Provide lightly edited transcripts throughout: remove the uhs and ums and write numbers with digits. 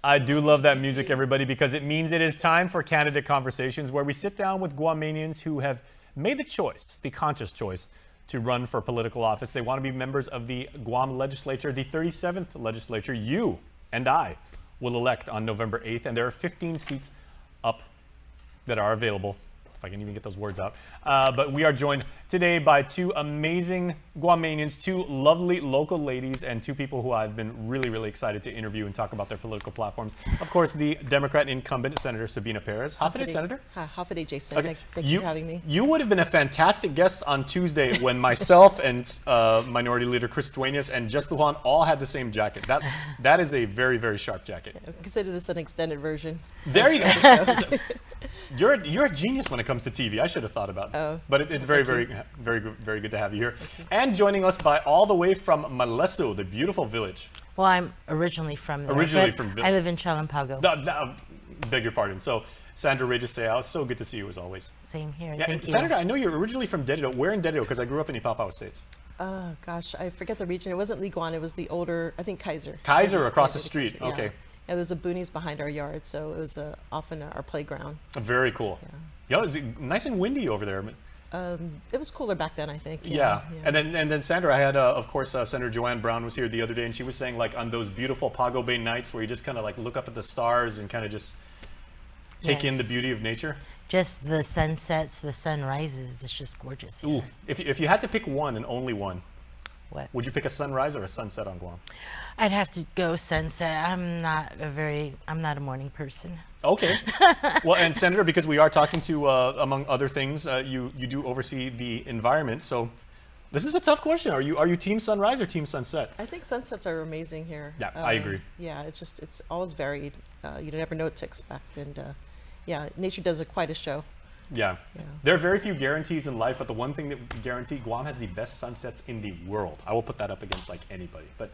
I do love that music, everybody, because it means it is time for Candidate Conversations, where we sit down with Guamanians who have made the choice, the conscious choice, to run for political office. They want to be members of the Guam legislature, the 37th legislature. You and I will elect on November 8th, and there are 15 seats up that are available, if I can even get those words out. But we are joined today by two amazing Guamanians, two lovely local ladies, and two people who I've been really, really excited to interview and talk about their political platforms. Of course, the Democrat incumbent, Senator Sabina Perez. How's Senator? How's Jason? Okay. Thank you for having me. You would have been a fantastic guest on Tuesday when myself and Minority Leader Chris Duenas and Just Lujan all had the same jacket. That is a very, very sharp jacket. Yeah, consider this an extended version. There you go. You're a genius when it comes to TV. I should have thought about it. Oh, but it's very good to have you here. And joining us by all the way from Malesso, the beautiful village. Well, I'm originally from there. I live in Chalampago. Beg your pardon. So, Sandra Reyes Seau, it's so good to see you as always. Same here. Yeah, Thank you. Senator, I know you're originally from Dededo. Where in Dededo? Because I grew up in Ipapao Estates. Oh, gosh, I forget the region. It wasn't Liguan. It was the older, I think, Kaiser. Kaiser, across the street. Kaiser, yeah. Okay. Yeah, there's a boonies behind our yard, so it was often our playground. Very cool. Yeah. It's nice and windy over there. It was cooler back then, I think. Yeah. And then Sandra, I had of course Senator Joanne Brown was here the other day, and she was saying like on those beautiful Pago Bay nights where you just kind of like look up at the stars and kind of just take in the beauty of nature. Just the sunsets, the sunrises. It's just gorgeous here. Ooh, if you had to pick one and only one, what would you pick, a sunrise or a sunset on Guam? I'd have to go sunset. I'm not a morning person. Okay. Well, and Senator, because we are talking to, among other things, you do oversee the environment. So this is a tough question. Are you team sunrise or team sunset? I think sunsets are amazing here. Yeah, I agree. Yeah, it's always varied. You never know what to expect, and yeah, nature does quite a show. Yeah. There are very few guarantees in life, but the one thing that we guarantee, Guam has the best sunsets in the world. I will put that up against like anybody. But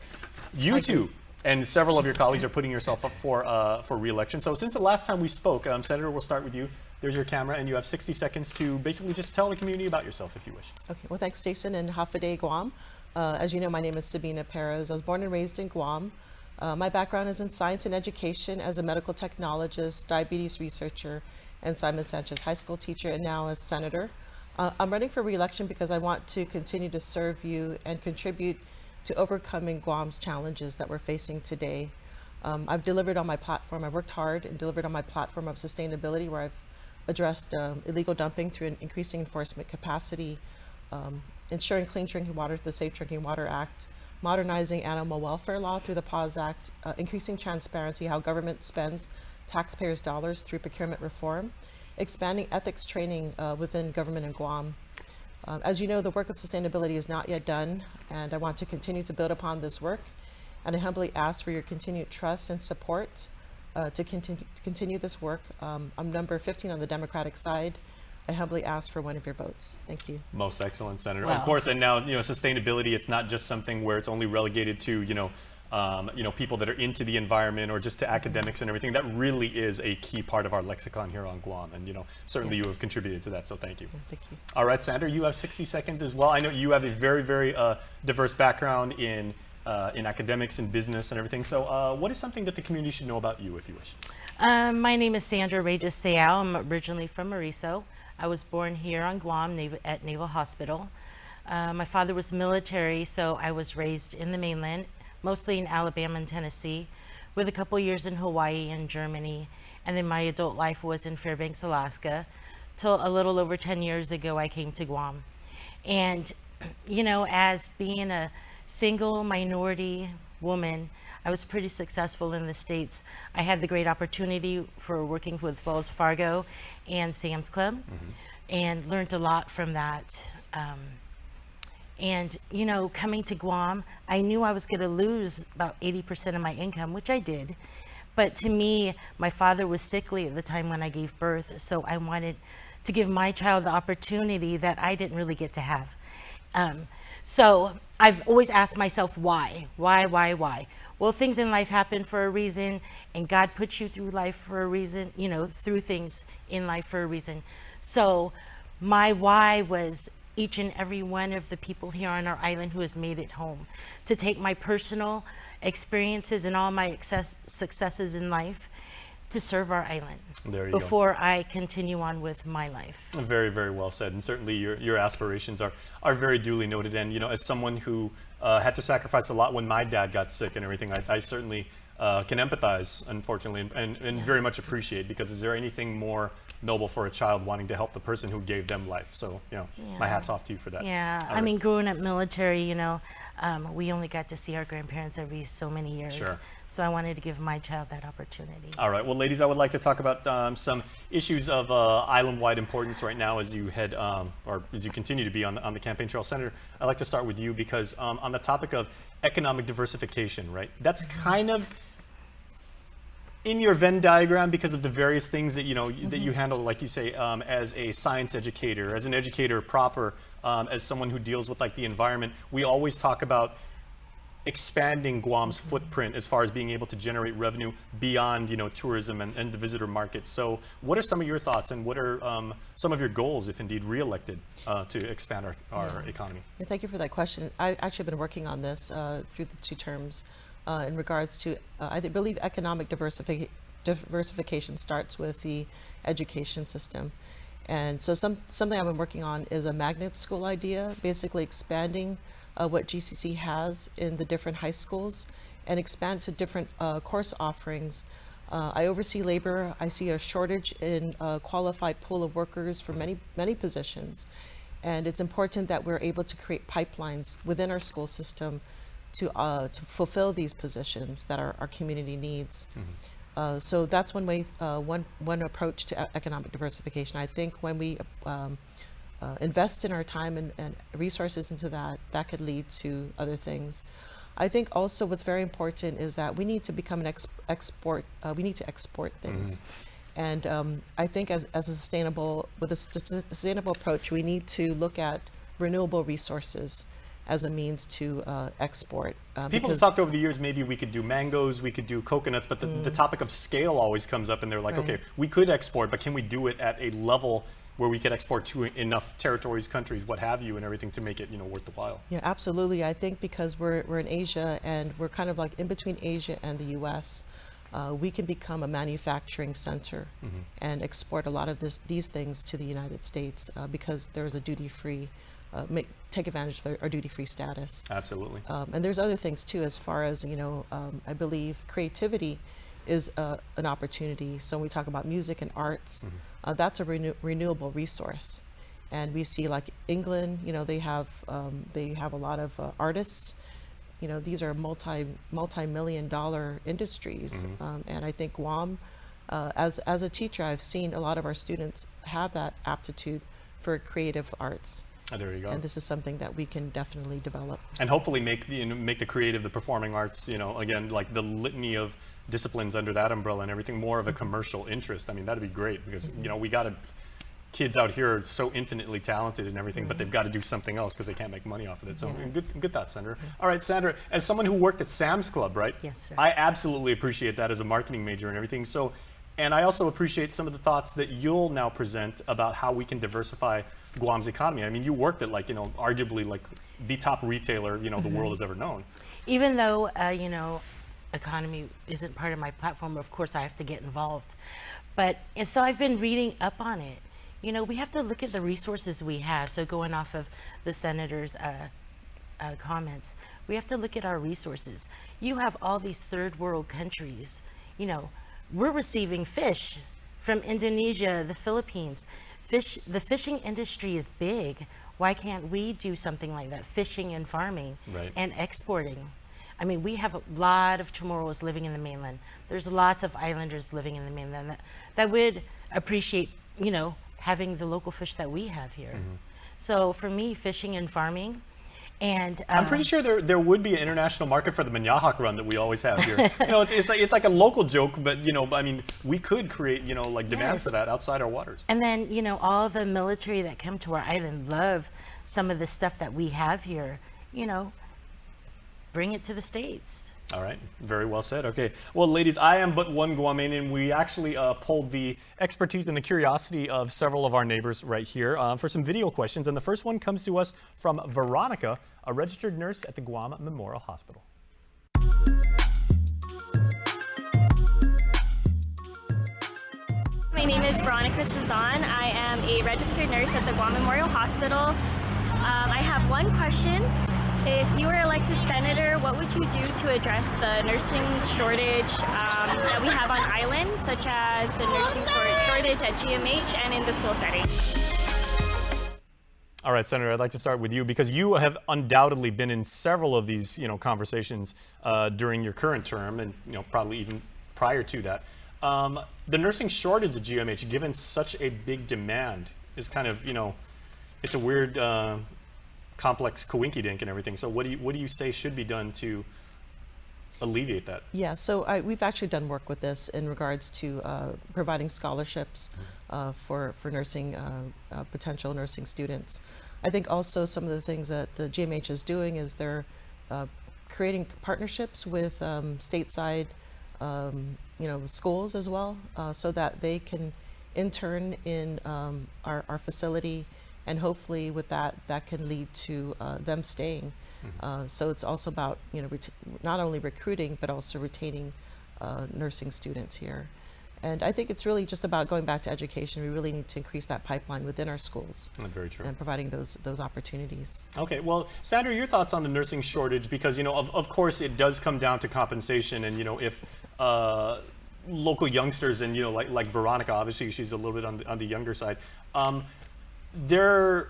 you two and several of your colleagues are putting yourself up for re-election. So since the last time we spoke, Senator, we'll start with you. There's your camera, and you have 60 seconds to basically just tell the community about yourself, if you wish. Okay. Well, thanks, Jason, and Hafide, Guam. As you know, my name is Sabina Perez. I was born and raised in Guam. My background is in science and education as a medical technologist, diabetes researcher, and Simon Sanchez high school teacher, and now as senator. I'm running for re-election because I want to continue to serve you and contribute to overcoming Guam's challenges that we're facing today. I've delivered on my platform. I've worked hard and delivered on my platform of sustainability, where I've addressed illegal dumping through increasing enforcement capacity, ensuring clean drinking water through the Safe Drinking Water Act, modernizing animal welfare law through the PAWS Act, increasing transparency, how government spends taxpayers' dollars through procurement reform, expanding ethics training within government in Guam. As you know, the work of sustainability is not yet done, and I want to continue to build upon this work, and I humbly ask for your continued trust and support to continue this work. I'm number 15 on the Democratic side. I humbly ask for one of your votes. Thank you. Most excellent, Senator. Wow. Of course, and now, sustainability, it's not just something where it's only relegated to, people that are into the environment or just to academics and everything. That really is a key part of our lexicon here on Guam, and certainly you have contributed to that, so thank you. Thank you. All right, Sandra, you have 60 seconds as well. I know you have a very, very diverse background in academics and business and everything. So what is something that the community should know about you, if you wish? My name is Sandra Reyes Seau. I'm originally from Moriso. I was born here on Guam at Naval Hospital. My father was military, so I was raised in the mainland, mostly in Alabama and Tennessee, with a couple years in Hawaii and Germany. And then my adult life was in Fairbanks, Alaska, till a little over 10 years ago I came to Guam. And, as being a single minority woman, I was pretty successful in the States. I had the great opportunity for working with Wells Fargo and Sam's Club, and learned a lot from that. And, coming to Guam, I knew I was going to lose about 80% of my income, which I did. But to me, my father was sickly at the time when I gave birth, so I wanted to give my child the opportunity that I didn't really get to have. So I've always asked myself, why? Why? Well, things in life happen for a reason, and God puts you through life for a reason, through things in life for a reason. So my why was each and every one of the people here on our island who has made it home, to take my personal experiences and all my successes in life to serve our island There you go. before I continue on with my life. Very, very well said, and certainly your aspirations are very duly noted. And as someone who had to sacrifice a lot when my dad got sick and everything, I certainly can empathize, unfortunately, and very much appreciate, because is there anything more noble for a child wanting to help the person who gave them life? So my hat's off to you for that. Yeah, I mean, growing up military, we only got to see our grandparents every so many years. Sure. So I wanted to give my child that opportunity. All right, well, ladies, I would like to talk about some issues of island-wide importance right now as you head, or as you continue to be on the campaign trail. Senator, I'd like to start with you, because on the topic of economic diversification, right? That's kind of in your Venn diagram because of the various things that that you handle, like you say, as a science educator, as an educator proper, as someone who deals with like the environment. We always talk about expanding Guam's footprint as far as being able to generate revenue beyond tourism and the visitor market. So what are some of your thoughts, and what are some of your goals, if indeed re-elected, to expand our economy? Yeah, thank you for that question. I've actually been working on this through the 2 terms in regards to, I believe economic diversification starts with the education system. And so something I've been working on is a magnet school idea, basically expanding what GCC has in the different high schools and expand to different course offerings. I oversee labor. I see a shortage in a qualified pool of workers for many positions. And it's important that we're able to create pipelines within our school system to fulfill these positions that our community needs. So that's one way, one approach to economic diversification. I think when we invest in our time and resources into that could lead to other things. I think also what's very important is that we need to become an export. We need to export things. And I think with a sustainable approach, we need to look at renewable resources as a means to export. People have talked over the years, maybe we could do mangoes, we could do coconuts, but the topic of scale always comes up, and they're like, Right. okay, we could export, but can we do it at a level where we could export to enough territories, countries, what have you, and everything to make it worth the while? Yeah, absolutely. I think because we're in Asia, and we're kind of like in between Asia and the U.S., we can become a manufacturing center and export a lot of these things to the United States because there's a duty-free, take advantage of our duty-free status. Absolutely. And there's other things too, as far as, I believe creativity is an opportunity. So when we talk about music and arts, that's a renewable resource. And we see like England, they have a lot of artists. These are multi-million-dollar industries. And I think Guam, as a teacher, I've seen a lot of our students have that aptitude for creative arts. Oh, there you go. And this is something that we can definitely develop. And hopefully make the creative, the performing arts, again, like the litany of disciplines under that umbrella and everything, more of a commercial interest. I mean, that'd be great, because we got kids out here are so infinitely talented and everything, but they've got to do something else because they can't make money off of it. So good thought, Sandra. All right, Sandra, as someone who worked at Sam's Club, right? Yes, sir. I absolutely appreciate that as a marketing major and everything. So, and I also appreciate some of the thoughts that you'll now present about how we can diversify Guam's economy. I mean, you worked at arguably like the top retailer, the world has ever known. Even though, economy isn't part of my platform, of course I have to get involved. And so I've been reading up on it. We have to look at the resources we have. So going off of the senator's comments, we have to look at our resources. You have all these third world countries, we're receiving fish from Indonesia, the Philippines. The fishing industry is big. Why can't we do something like that? Fishing and farming, right, and exporting. I mean, we have a lot of Chamorros living in the mainland. There's lots of islanders living in the mainland that would appreciate, having the local fish that we have here. So for me, fishing and farming. And I'm pretty sure there would be an international market for the Manahawk run that we always have here. It's like a local joke, but I mean, we could create like demand for that outside our waters. And then all the military that come to our island love some of the stuff that we have here. Bring it to the States. All right, very well said. Okay, well, ladies, I am but one Guamanian. We actually polled the expertise and the curiosity of several of our neighbors right here for some video questions. And the first one comes to us from Veronica, a registered nurse at the Guam Memorial Hospital. My name is Veronica Cezanne. I am a registered nurse at the Guam Memorial Hospital. I have one question. If you were elected senator, what would you do to address the nursing shortage that we have on island, such as the nursing shortage at GMH and in the school setting? All right, Senator, I'd like to start with you because you have undoubtedly been in several of these, conversations during your current term and, probably even prior to that. The nursing shortage at GMH, given such a big demand, is kind of, it's a weird, complex coinky-dink and everything. So what do you say should be done to alleviate that? Yeah, so we've actually done work with this in regards to providing scholarships for nursing, potential nursing students. I think also some of the things that the GMH is doing is they're creating partnerships with stateside schools as well, so that they can intern in our facility, and hopefully with that can lead to them staying. So it's also about not only recruiting but also retaining nursing students here. And I think it's really just about going back to education. We really need to increase that pipeline within our schools. Very true. And providing those opportunities. Okay, well, Sandra, your thoughts on the nursing shortage, because of course it does come down to compensation, and if local youngsters and like Veronica, obviously she's a little bit on the younger side, they're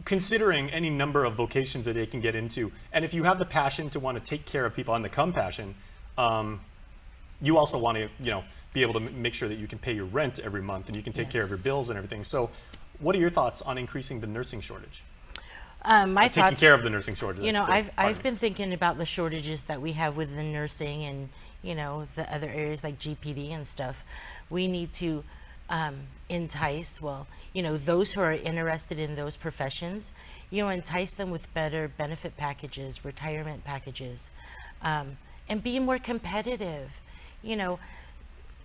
considering any number of vocations that they can get into, and if you have the passion to want to take care of people and the compassion, you also want to be able to make sure that you can pay your rent every month and you can take care of your bills and everything. So what are your thoughts on increasing the nursing shortage? My taking thoughts, care of the nursing shortage. I've been thinking about the shortages that we have within nursing and the other areas like GPD and stuff. We need to entice, those who are interested in those professions, entice them with better benefit packages, retirement packages, and be more competitive.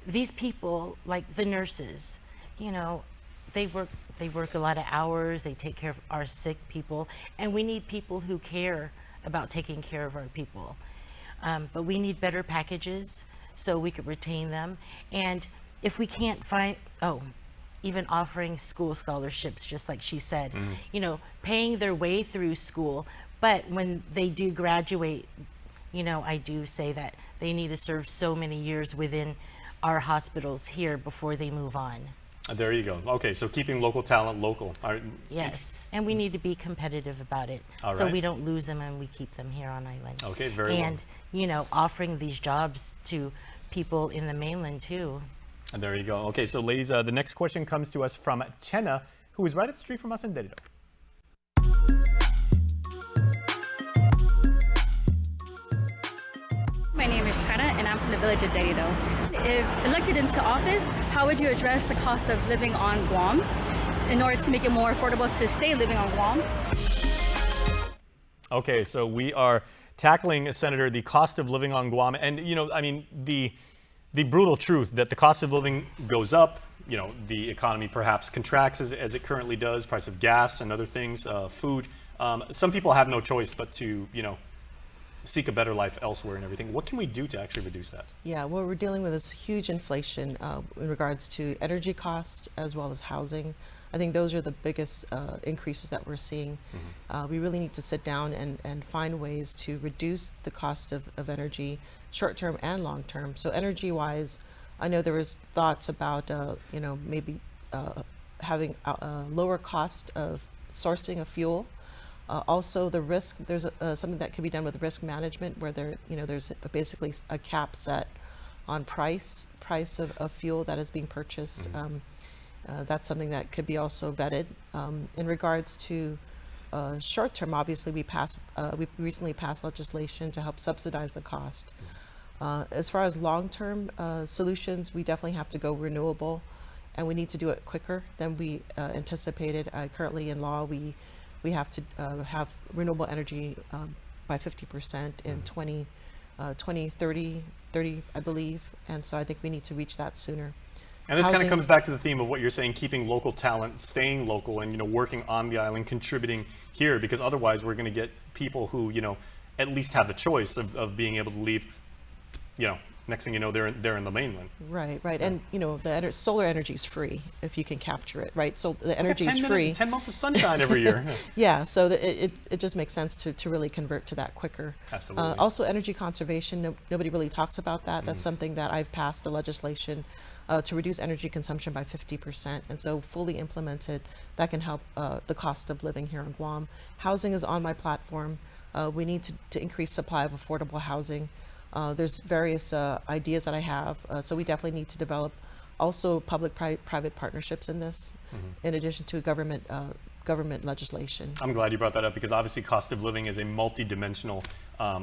These people, like the nurses, they work a lot of hours, they take care of our sick people, and we need people who care about taking care of our people. But we need better packages so we could retain them. And if we can't find, even offering school scholarships, just like she said, paying their way through school. But when they do graduate, I do say that they need to serve so many years within our hospitals here before they move on. There you go. Okay, so keeping local talent local. Yes, and we need to be competitive about it, so we don't lose them and we keep them here on island. Okay, very well. And offering these jobs to people in the mainland too. And there you go. Okay, so ladies, the next question comes to us from Chenna, who is right up the street from us in Derrida. My name is China, and I'm from the village of Derrida. If elected into office, how would you address the cost of living on Guam in order to make it more affordable to stay living on Guam? Okay, so we are tackling, Senator, the cost of living on Guam. And, the brutal truth that the cost of living goes up, the economy perhaps contracts as it currently does, price of gas and other things, food. Some people have no choice but to, seek a better life elsewhere and everything. What can we do to actually reduce that? Yeah, well, we're dealing with this huge inflation in regards to energy costs as well as housing. I think those are the biggest increases that we're seeing. We really need to sit down and find ways to reduce the cost of energy, short-term and long-term. So energy-wise, I know there was thoughts about, maybe having a lower cost of sourcing of fuel. Also, the risk, there's something that can be done with risk management where there's basically a cap set on price of fuel that is being purchased. That's something that could be also vetted. In regards to short term, obviously we recently passed legislation to help subsidize the cost. As far as long term solutions, we definitely have to go renewable, and we need to do it quicker than we anticipated. Currently in law, we have to have renewable energy by 50% in 2030, 30, I believe. And so I think we need to reach that sooner. And this kind of Housing- comes back to the theme of what you're saying, keeping local talent, staying local, and working on the island, contributing here, because otherwise we're going to get people who at least have the choice of being able to leave. Next thing you know, they're in the mainland. Right, right. And solar energy is free if you can capture it, right? So the energy is free. 10 months of sunshine every year. Yeah, so it just makes sense to really convert to that quicker. Absolutely. Also, energy conservation, nobody really talks about that. That's something that I've passed the legislation to reduce energy consumption by 50%. And so fully implemented, that can help the cost of living here in Guam. Housing is on my platform. We need to increase supply of affordable housing. There's various ideas that I have, so we definitely need to develop also public-private partnerships in this, in addition to government legislation. I'm glad you brought that up, because obviously cost of living is a multi-dimensional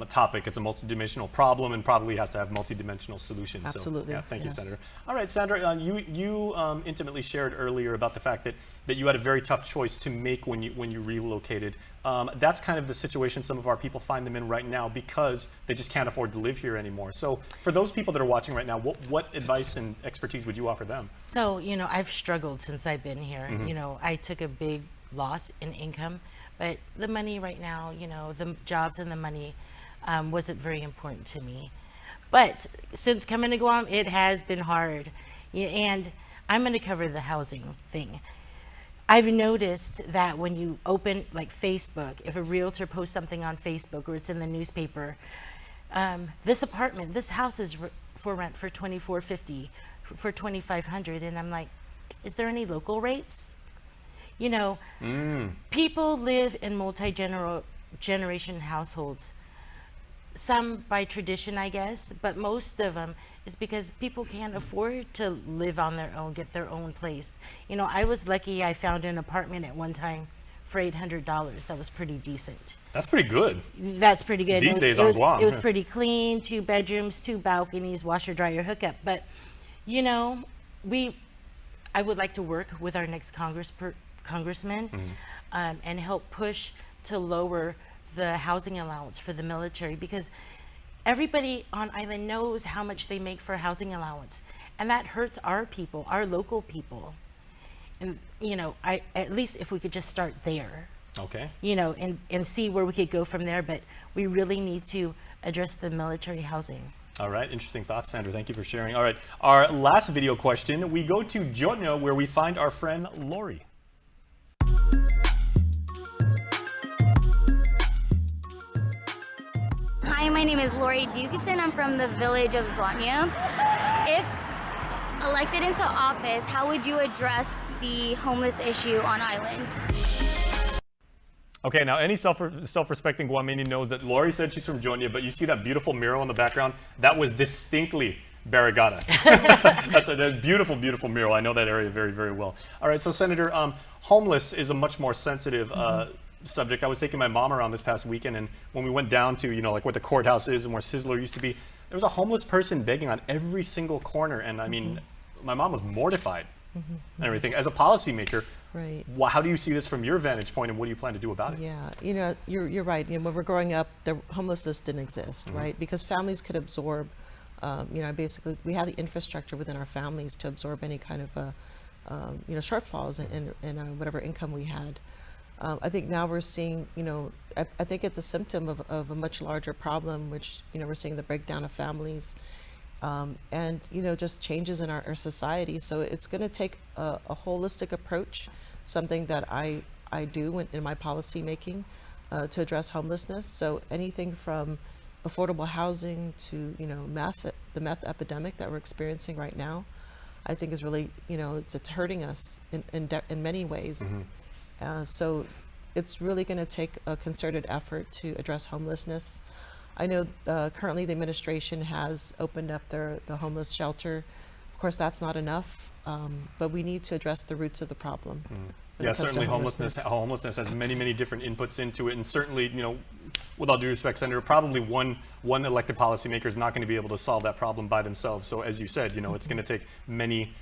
topic. It's a multi-dimensional problem and probably has to have multi-dimensional solutions. Absolutely. So, yeah, thank you, Yes. Senator. All right, Sandra, you intimately shared earlier about the fact that you had a very tough choice to make when you relocated. That's kind of the situation some of our people find them in right now, because they just can't afford to live here anymore. So for those people that are watching right now, what advice and expertise would you offer them? So, I've struggled since I've been here. I took a big loss in income, but the money right now, the jobs and the money wasn't very important to me. But since coming to Guam, it has been hard. And I'm going to cover the housing thing. I've noticed that when you open like Facebook, if a realtor posts something on Facebook or it's in the newspaper, this house is for rent for $2,450, for $2,500, and I'm like, is there any local rates? People live in multi-generation households. Some by tradition, I guess, but most of them is because people can't afford to live on their own, get their own place. I was lucky I found an apartment at one time for $800. That was pretty decent. That's pretty good. That's pretty good. These days on Guam. It was pretty clean, 2 bedrooms, 2 balconies, washer, dryer, hookup. But, I would like to work with our next congressman and help push to lower the housing allowance for the military, because everybody on island knows how much they make for housing allowance, and that hurts our people, our local people. And at least if we could just start there, Okay. and see where we could go from there. But we really need to address the military housing. All right, interesting thoughts, Sandra. Thank you for sharing. All right, our last video question, we go to Jotno, where we find our friend Lori. Hi, my name is Lori Dukeson. I'm from the village of Zlotnia. If elected into office, how would you address the homeless issue on island? Okay, now any self-respecting Guamanian knows that Lori said she's from Jonia, but you see that beautiful mural in the background? That was distinctly Barrigada. That's a beautiful, beautiful mural. I know that area very, very well. All right, so Senator, homeless is a much more sensitive subject. I was taking my mom around this past weekend, and when we went down to, like where the courthouse is and where Sizzler used to be, there was a homeless person begging on every single corner. And I mean, my mom was mortified and everything. As a policymaker, Right. how do you see this from your vantage point, and what do you plan to do about it? Yeah, you're right. When we're growing up, the homelessness didn't exist, right? Because families could absorb, basically we had the infrastructure within our families to absorb any kind of, shortfalls in whatever income we had. I think now we're seeing, I think it's a symptom of a much larger problem, which, we're seeing the breakdown of families, and, just changes in our society. So it's going to take a holistic approach, something that I do in my policy making to address homelessness. So anything from affordable housing to, the meth epidemic that we're experiencing right now, I think is really, it's hurting us in many ways. So it's really going to take a concerted effort to address homelessness. I know currently the administration has opened up the homeless shelter. Of course, that's not enough, but we need to address the roots of the problem. Yeah, certainly homelessness has many, many different inputs into it, and certainly, with all due respect, Senator, probably one elected policymaker is not going to be able to solve that problem by themselves. So as you said, it's going to take many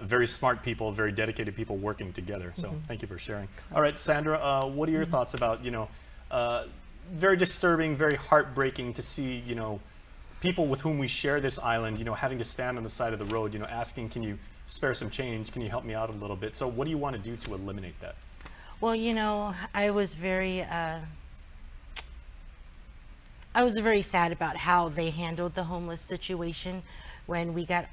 very smart people, very dedicated people working together. So thank you for sharing. All right, Sandra, what are your thoughts about, very disturbing, very heartbreaking to see, people with whom we share this island, having to stand on the side of the road, asking, can you spare some change? Can you help me out a little bit? So what do you want to do to eliminate that? Well, I was very sad about how they handled the homeless situation when we got,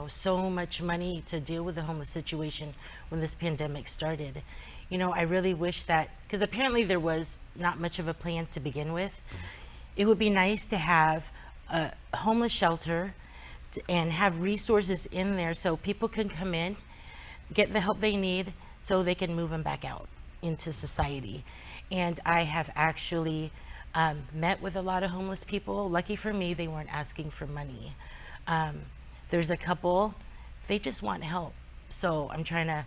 so much money to deal with the homeless situation when this pandemic started. I really wish that, because apparently there was not much of a plan to begin with. It would be nice to have a homeless shelter and have resources in there so people can come in, get the help they need so they can move them back out into society. And I have actually met with a lot of homeless people. Lucky for me, they weren't asking for money. There's a couple, they just want help. So I'm trying to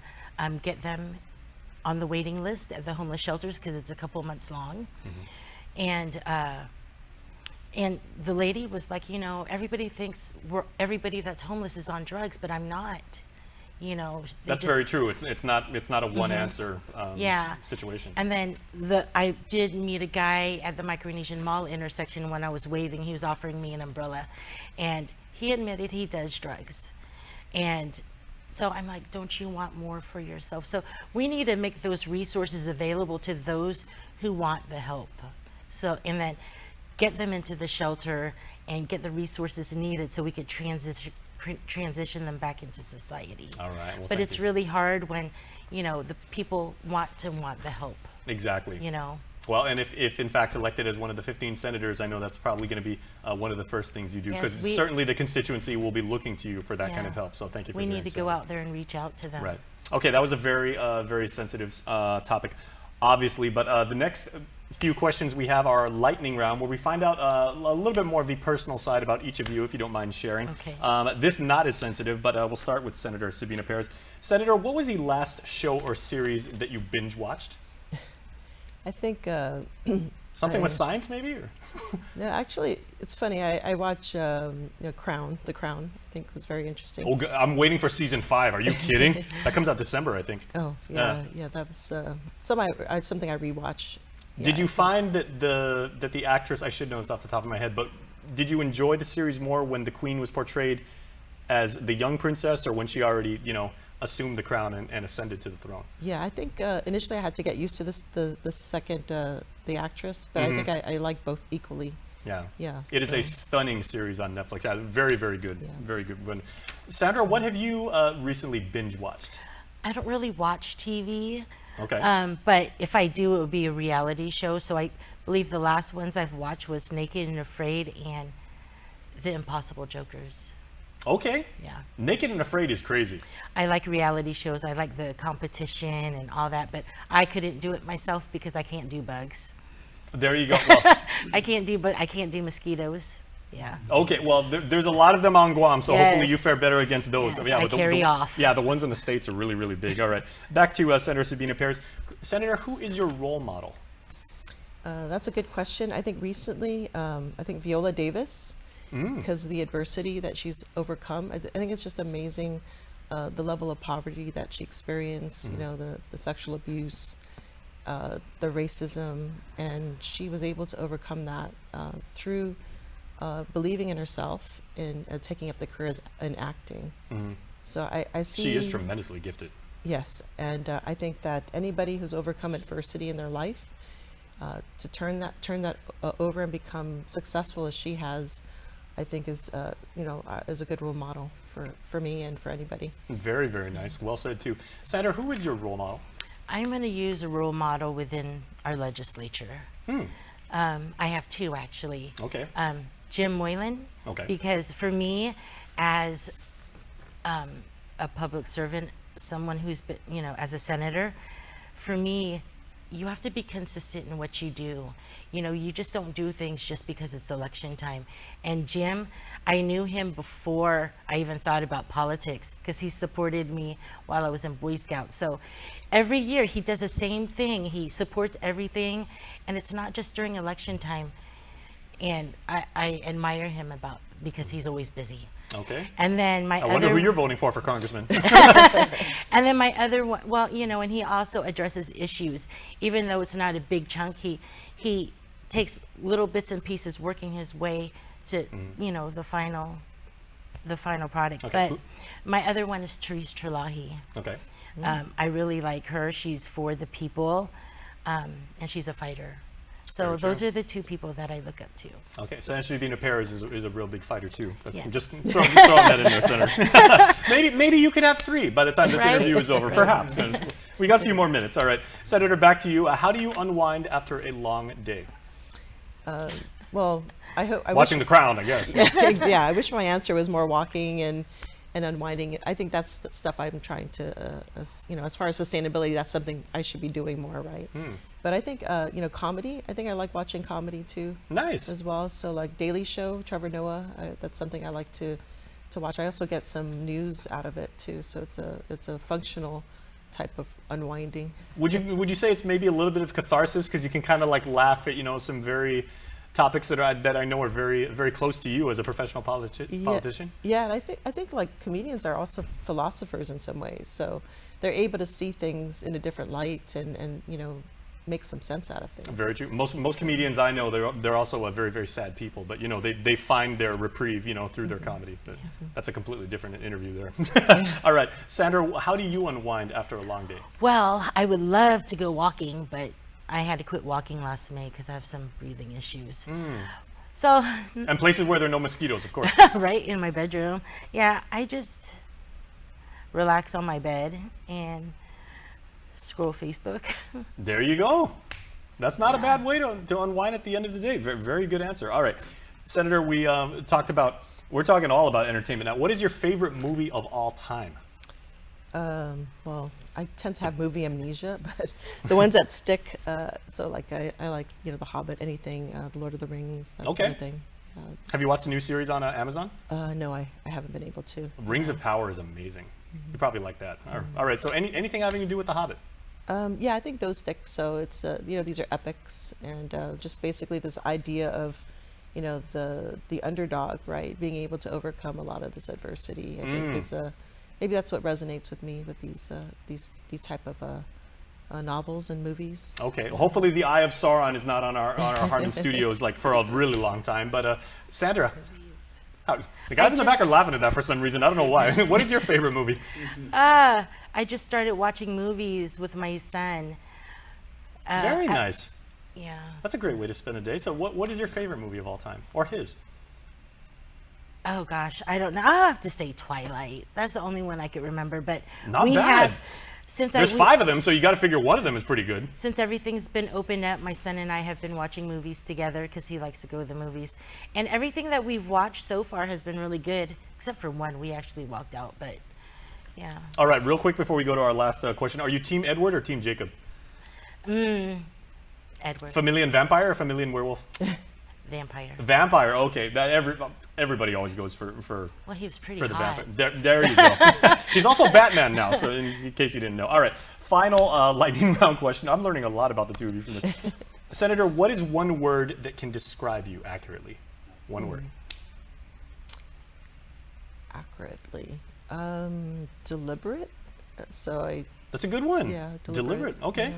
get them on the waiting list at the homeless shelters because it's a couple months long. And the lady was like, everybody thinks everybody that's homeless is on drugs, but I'm not. That's very true. It's not a one answer situation. And then I did meet a guy at the Micronesian Mall intersection when I was waving. He was offering me an umbrella, and he admitted he does drugs. And so I'm like, don't you want more for yourself? So we need to make those resources available to those who want the help. So, and then get them into the shelter and get the resources needed so we could transition them back into society. All right. Well, but it's really hard when, the people want the help. Exactly. Well, and if in fact elected as one of the 15 senators, I know that's probably going to be one of the first things you do, because certainly the constituency will be looking to you for that kind of help. So thank you for sharing. We need to go out there and reach out to them. Right. Okay, that was a very, very sensitive topic, obviously. But the next few questions we have are lightning round, where we find out a little bit more of the personal side about each of you, if you don't mind sharing. Okay. This not as sensitive, but we'll start with Senator Sabina Perez. Senator, what was the last show or series that you binge watched? I think something with science, maybe? Or? No, actually, it's funny. I watch Crown. The Crown, I think, was very interesting. Oh, I'm waiting for season 5. Are you kidding? That comes out December, I think. Oh, yeah. That was something I rewatch. Did you find that the actress, I should know this off the top of my head, but did you enjoy the series more when the Queen was portrayed as the young princess, or when she already, assumed the crown and ascended to the throne? Yeah, I think initially I had to get used to the second the actress, but I think I like both equally. Yeah. Yeah. It is a stunning series on Netflix. Very, very good. Yeah. Very good one. Sandra, what have you recently binge watched? I don't really watch TV. Okay. But if I do, it would be a reality show. So I believe the last ones I've watched was Naked and Afraid and The Impossible Jokers. Okay. Yeah. Naked and Afraid is crazy. I like reality shows. I like the competition and all that, but I couldn't do it myself because I can't do bugs. There you go. Well, I can't do mosquitoes. Yeah. Okay, well, there's a lot of them on Guam, so hopefully you fare better against those. Yes, I carry off. Yeah, the ones in the States are really, really big. All right, back to Senator Sabina Perez. Senator, who is your role model? That's a good question. I think recently, I think Viola Davis, because of the adversity that she's overcome. I think it's just amazing, the level of poverty that she experienced, the sexual abuse, the racism, and she was able to overcome that through believing in herself and taking up the career in acting. So I see she is tremendously gifted. Yes, and I think that anybody who's overcome adversity in their life, to turn that over and become successful as she has, I think is is a good role model for me and for anybody. Very, very nice. Well said too. Sandra, who is your role model? I'm going to use a role model within our legislature. I have two actually. Okay. Jim Moylan. Okay. Because for me, as a public servant, someone who's been, as a senator, for me, you have to be consistent in what you do. You just don't do things just because it's election time. And Jim, I knew him before I even thought about politics because he supported me while I was in Boy Scouts. So every year he does the same thing. He supports everything, and it's not just during election time. And I admire him because he's always busy. Okay. And then I wonder who you're voting for Congressman. And then my other one, and he also addresses issues, even though it's not a big chunk. He takes little bits and pieces, working his way to the final product. Okay. But my other one is Therese Terlahi. Okay. I really like her. She's for the people, and she's a fighter. So Very those true. are the two people that I look up to. Okay, Sabina Perez is a real big fighter too. But Yes. just throwing that in there, Senator. maybe you could have 3 by the time this Right? interview is over, perhaps. And we got a few more minutes. All right, Senator, back to you. How do you unwind after a long day? Well, I Watching wish, The Crown, I guess. yeah, I wish my answer was more walking and unwinding. I think that's the stuff I'm trying to, as far as sustainability, that's something I should be doing more, right? But I think, comedy, I think I like watching comedy too. Nice. As well. So like Daily Show, Trevor Noah, that's something I like to watch. I also get some news out of it too. So it's a functional type of unwinding. Would you say it's maybe a little bit of catharsis because you can kind of like laugh at some very topics that I know are very very close to you as a professional politician? Yeah, and I think like comedians are also philosophers in some ways. So they're able to see things in a different light and make some sense out of things. Very true. Most comedians I know, they're also very very sad people, but they find their reprieve through their comedy. But that's a completely different interview there. All right, Sandra, how do you unwind after a long day? Well, I would love to go walking, but I had to quit walking last May because I have some breathing issues. So, And places where there are no mosquitoes, of course. right in my bedroom. Yeah, I just relax on my bed and scroll Facebook. There you go. That's not a bad way to unwind at the end of the day. Very, very good answer. All right, Senator, we're talking all about entertainment now. What is your favorite movie of all time? Well, I tend to have movie amnesia, but the ones that stick, so like I like, The Hobbit, anything, The Lord of the Rings, that sort of thing. Have you watched a new series on Amazon? No, I haven't been able to. Rings of Power is amazing. You probably like that. All right, so anything having to do with The Hobbit? Yeah, I think those stick. So it's, these are epics and just basically this idea of, the underdog, right? Being able to overcome a lot of this adversity, I think is maybe that's what resonates with me with these type of novels and movies. Okay, hopefully the Eye of Sauron is not on our Harmon Studios like for a really long time. But Sandra, the guys in the back are laughing at that for some reason. I don't know why. What is your favorite movie? I just started watching movies with my son. Very nice. Yeah. That's a great way to spend a day. So what is your favorite movie of all time? Or his? Oh gosh, I don't know. I'll have to say Twilight. That's the only one I could remember. But Not we bad. have since There's 5 of them, so you got to figure one of them is pretty good. Since everything's been opened up, my son and I have been watching movies together because he likes to go to the movies. And everything that we've watched so far has been really good, except for one. We actually walked out, but yeah. All right, real quick before we go to our last question, are you Team Edward or Team Jacob? Edward. Familian vampire or familian werewolf? Vampire. Vampire, okay. That everybody always goes for Well, he was pretty the hot. vampire. There you go. He's also Batman now, so in case you didn't know. All right, final lightning round question. I'm learning a lot about the two of you from this. Senator, what is one word that can describe you accurately? One word. Accurately. Deliberate. That's a good one. Yeah, Deliberate. deliberate. Okay.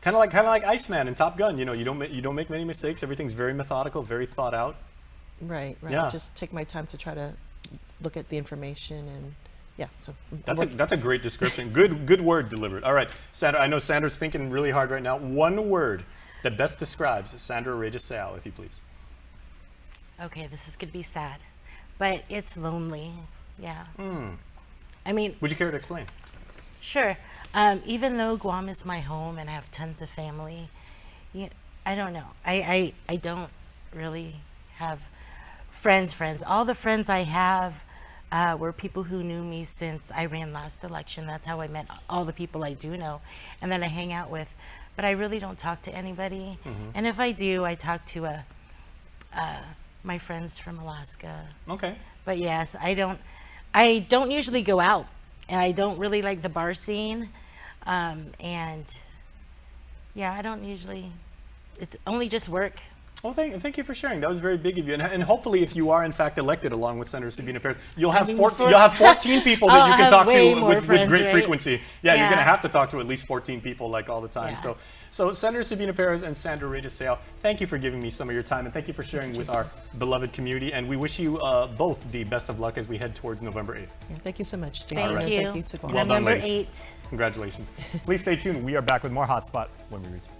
Kind of like Iceman in Top Gun. You don't make many mistakes. Everything's very methodical, very thought out. Right. Yeah. Just take my time to try to look at the information and so That's a great description. Good word, deliberate. All right, Sandra, I know Sandra's thinking really hard right now. One word that best describes Sandra Reyes Seau, if you please. Okay, this is going to be sad, but it's lonely. Yeah. I mean, Would you care to explain? sure. Even though Guam is my home and I have tons of family, I don't know. I don't really have friends. All the friends I have were people who knew me since I ran last election. That's how I met all the people I do know and then I hang out with. But I really don't talk to anybody. And if I do, I talk to my friends from Alaska. Okay. But yes, I don't usually go out, and I don't really like the bar scene. And yeah, I don't usually, it's only just work. Well, thank you for sharing. That was very big of you. And hopefully, if you are in fact elected along with Senator Sabina Perez, you'll have 14 people that you can talk to with great frequency. Yeah, you're going to have to talk to at least 14 people like all the time. Yeah. So Senator Sabina Perez and Sandra Reyes Seau, thank you for giving me some of your time, and thank you for sharing with our beloved community. And we wish you both the best of luck as we head towards November 8th. Yeah, thank you so much, Jason. Thank and you. Thank you to Guam. Well done, November ladies. 8th. Congratulations. Please stay tuned. We are back with more Hotspot when we return.